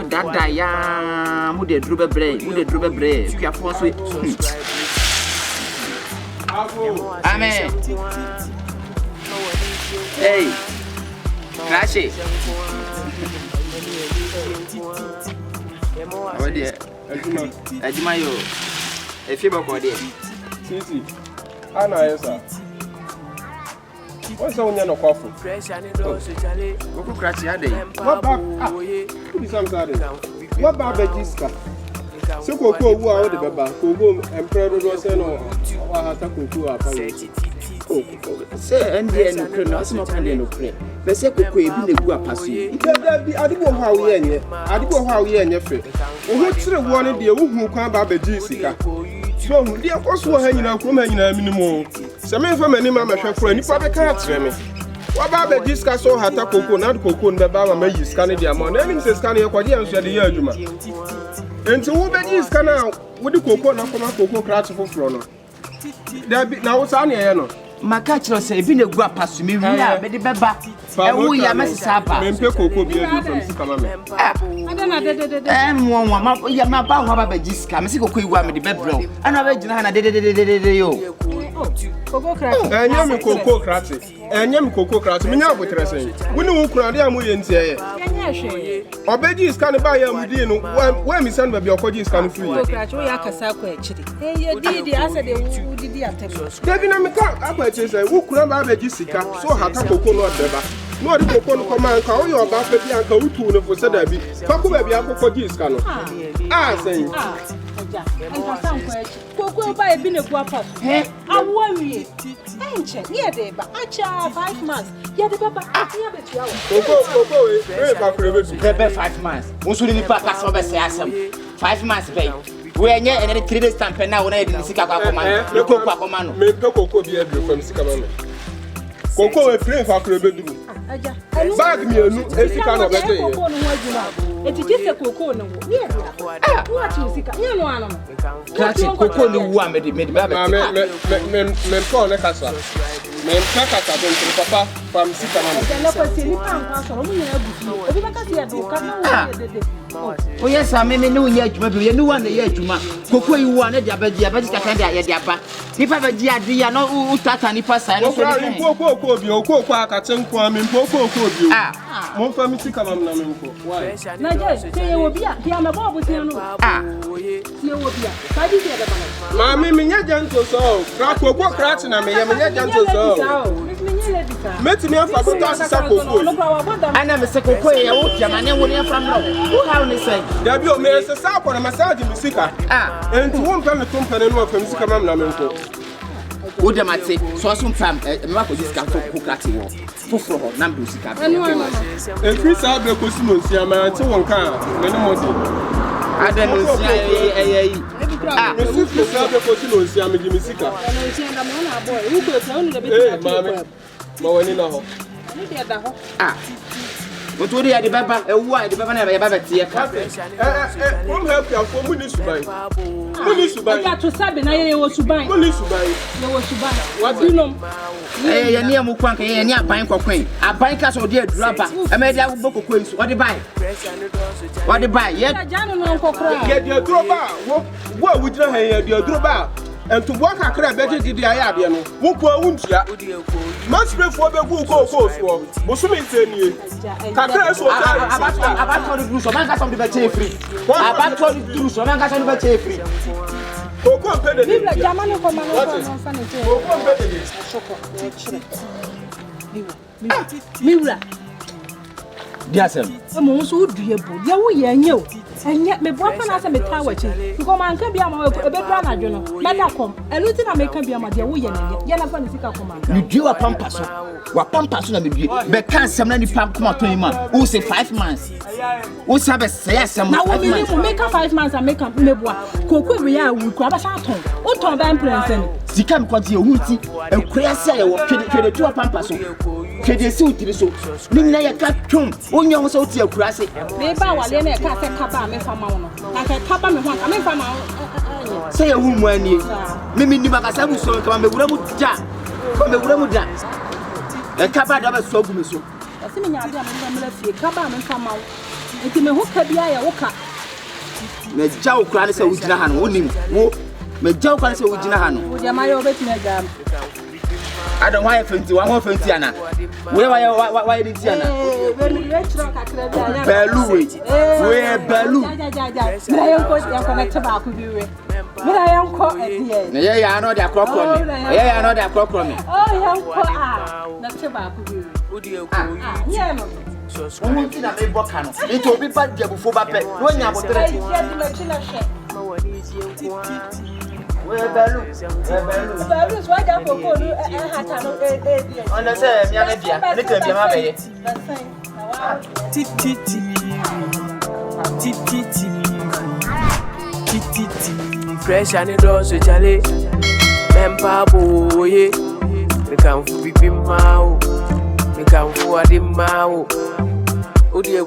Dada ya mude drube bre pia fonso amen hey crash awade ajima yo efi bako de sisi ana yesa what's on your coffee Oku crash ya dey what back who some side what back register so koko owu a o de baba koko emperor do say no wa hata koko apa say ndn no kre no asmo kan no kre be say koko ebi na gu apaso bi adibo ha wo ye enye fe wo ho tire wo ne de wo hu kwan ba register so hu de akoso ha nyina krom ha nyina minimo se me fa mani ma mahwe fro nipa be ka atreme me wa ba be discuss so hata koko na koko no be ba ma yi scan de amount na nim se scan ye kwade enso de ye adwuma enti wo be yi scan na wo de koko na koma koko krat foforo no da bi na wo sa na ye no maka chiro se ebi na gu apaso me wi a be de beba e wo ya mesisa ba me mpe koko bi e from sikama me adana de mo ma ya ma ba ho ba be jiska me se koko iwu a me de bebrel ana ba gina ha na de yo koko krati enye mi koko krati me nya abotre sen woni wo kura de amoye ntie ye nya hwe obeji scan ba ya mudi no wa mi san ba bi okoji scan free koko krati wo ya kasa kwa echiri ye didi asa de wo didi atego debi na me ka akwa echiri sen wo kura ba beji sika so hata koko no deba no de koko no koma nka wo yo ba fa bi anka wutu no fo sada bi koko ba bi akokoji scan no sen enka san kwa echi koko ba e bi ne gu apa awo wie enche ye de ba acha 5 months ye de baba ye be tia wo koko we ba kure be du be 5 months wo so ni pa ka so be se asem 5 months be we enye ene 3 days stamp na wo na ye de sika kwa akoma no koko akoma no me pe koko bi e du from sika ma me koko we free fa kure be du aja bag mi enu esika no be de koko no ho adwuma eti jese koko no wo ye de wo ati sika ye no ano krati koko no wu a me de ba be me ko ne kasa me kasa don papa from sika ma me na ko se ni pa nka so mo nyina abufi obi ba ka se ye do ka na wo ye de o yes ame me ne wo ye adwuma bi ye ne wa na ye adwuma koko yi wa na de abaji kaka de ye de aba nipa ba ji adu ya no utata nipa sai no so ni koko bi koko aka nko ami koko bi mo fa mi sika ma na me nko na je se ye wo bia bia me bo butia no se ye wo bia ka di de ba ma mi nya janto so kra koko kra na me ye me nya janto so meti mi afa ko ta sisa koko ana me se koko ye wo bia ma ne wo ne afa mro wo ha ni say da bi o me se sa ko na massage mi sika enti wo mpa me tompane no afa mi sika ma na me nko wo de mate so so mfam me ma ko sika ko krati wo foforo ho na mbe sika enti sa be ko sino nsia ma ante won kan me ne mo de ada no nsia yi me sika sa be ko sino nsia me gi sika no nsia da mo na boy wo ko ta onu de be ma woni na ho ni de da ho Otori ya de baba ewu a de baba na ya baba tie ka come help your for muni subai ya to sabe na ye wo subai muni subai ye wo subai what do you know ye ne amu kwan ka ye ne aban kokwen aban ka so de adura ba e me de agbo kokwen so what the buy ye janu no kokra ye de adura ba wo awudira han ye de adura ba ento bo kakra beje didi aya ade no wo ko awuntia masbre fo be gu ko so bo so me ntenie kakra so abato du so man ka so de be che free abato du so man ka so de be che free koko mpede bibla jamani ko mano ko fa ne che koko mpede soko miwla diasem mo so du ye bo ye wo ye anye o And yet, me boyfriend has a metawachi. You come and can be a bedrun, you know. Madacom, a little American be a dear woman. Yana Panica command. You do a pampas. What pampas on me? But can't some any pump come out to him? Who say 5 months? Who say some? Now, we make a 5 months and make a meboa. Coco, we are with Quabasaton. What on Van Prince? She come because you're wooty and crazy or create to a pampas. Can you suit this? Nina cat tomb, when you're so to your grassy. Maybe I will let a cat capa me from Mount. Like a capa me want, I mean, from say a woman when you Mimi Nibakasabu so come the Uramu Jack. Come the Uramu Jack. A capa of a soap. I see me, I don't capa me from Mount. It may hook a beer, walker. Me Jow Crannis with Nahan, winning. Me Jow Crannis with Nahan. Would you my obey? I don't want to 1 Tiana. Why did Tiana? Bellu, where Bellu? I am connected back with you. But I am caught at the end. Yeah, I know that clock on me. Yeah, I know that clock on me. Oh, I am caught. Not tobacco with you. Yeah, one thing I may walk on. It will be bad before Bappet. When you have where Bellu? Bellu's right up for Polu and Hatano. On the same, Yanadia, little Yamabe. Fresh and it does a jolly. Mempa boy, we come for Bimao, we come for Dimao. Oh, dear,